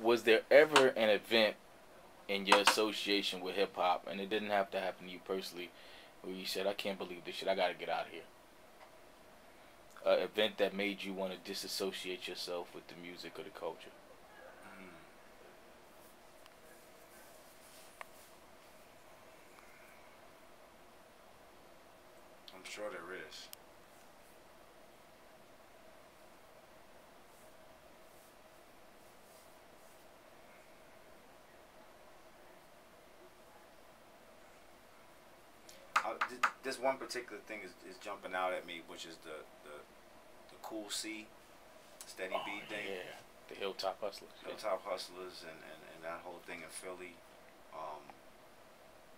Was there ever an event in your association with hip hop, and it didn't have to happen to you personally, where you said, "I can't believe this shit. I gotta get out of here." An event that made you want to disassociate yourself with the music or the culture. Mm, I'm sure there is. This one particular thing is jumping out at me, which is the Cool C, Steady Oh B thing. yeah, the Hilltop Hustlers. Yeah. Hilltop Hustlers and that whole thing in Philly. Um,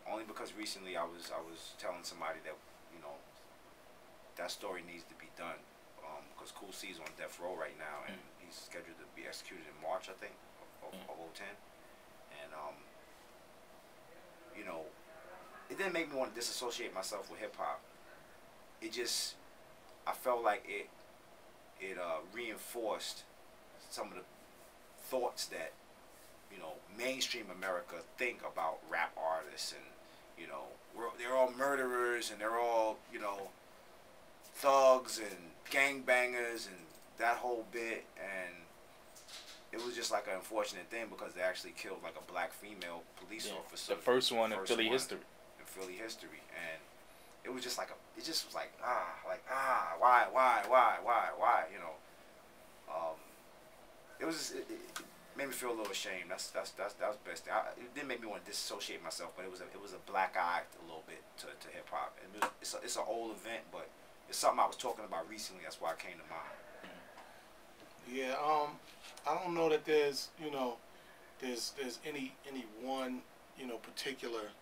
Only because recently I was telling somebody that, you know, that story needs to be done, because Cool C is on death row right now, and he's scheduled to be executed in March, I think, of 010. And you know, it didn't make me want to disassociate myself with hip hop. It just, I felt like it reinforced some of the thoughts that, you know, mainstream America think about rap artists, and, you know, they're all murderers, and they're all, you know, thugs and gangbangers and that whole bit. And it was just like an unfortunate thing because they actually killed like a black female police officer. The first one in Philly history. In Philly history, and it was just like it just was like why, you know. It was just, it made me feel a little ashamed. That was the best thing. It didn't make me want to disassociate myself, but it was a black eye a little bit to hip hop. And it's an old event, but it's something I was talking about recently. That's why it came to mind. Yeah, I don't know that there's, you know, there's any one, you know, particular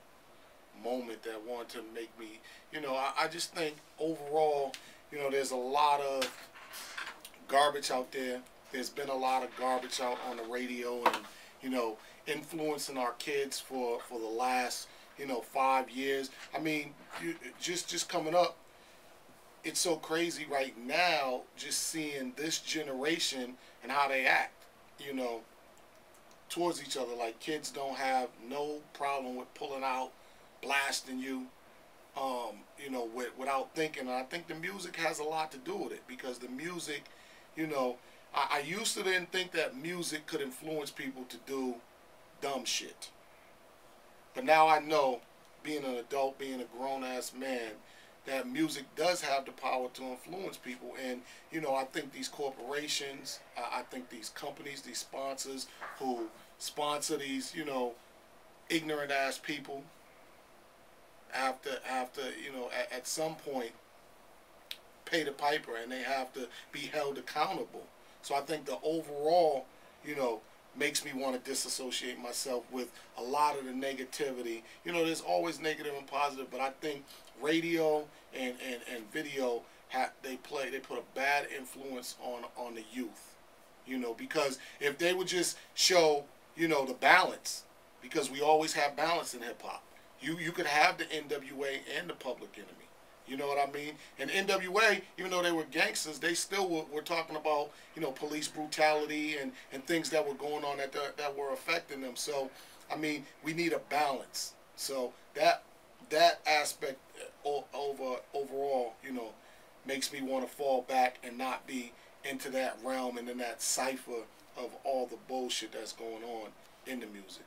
moment that wanted to make me, you know, I just think overall, you know, there's a lot of garbage out there. There's been a lot of garbage out on the radio, and, you know, influencing our kids for the last, you know, 5 years. I mean, just coming up, it's so crazy right now just seeing this generation and how they act, you know, towards each other. Like, kids don't have no problem with pulling out, blasting you, you know, without thinking. And I think the music has a lot to do with it, because the music, you know, I used to didn't think that music could influence people to do dumb shit. But now I know, being an adult, being a grown-ass man, that music does have the power to influence people. And, you know, I think these corporations, I think these companies, these sponsors who sponsor these, you know, ignorant-ass people, have to, you know, at some point pay the piper, and they have to be held accountable. So I think the overall, you know, makes me want to disassociate myself with a lot of the negativity. You know, there's always negative and positive, but I think radio and video, they put a bad influence on the youth. You know, because if they would just show, you know, the balance, because we always have balance in hip hop. You could have the NWA and the Public Enemy. You know what I mean? And NWA, even though they were gangsters, they still were talking about, you know, police brutality and things that were going on that were affecting them. So, I mean, we need a balance. So that aspect overall, you know, makes me want to fall back and not be into that realm and in that cipher of all the bullshit that's going on in the music.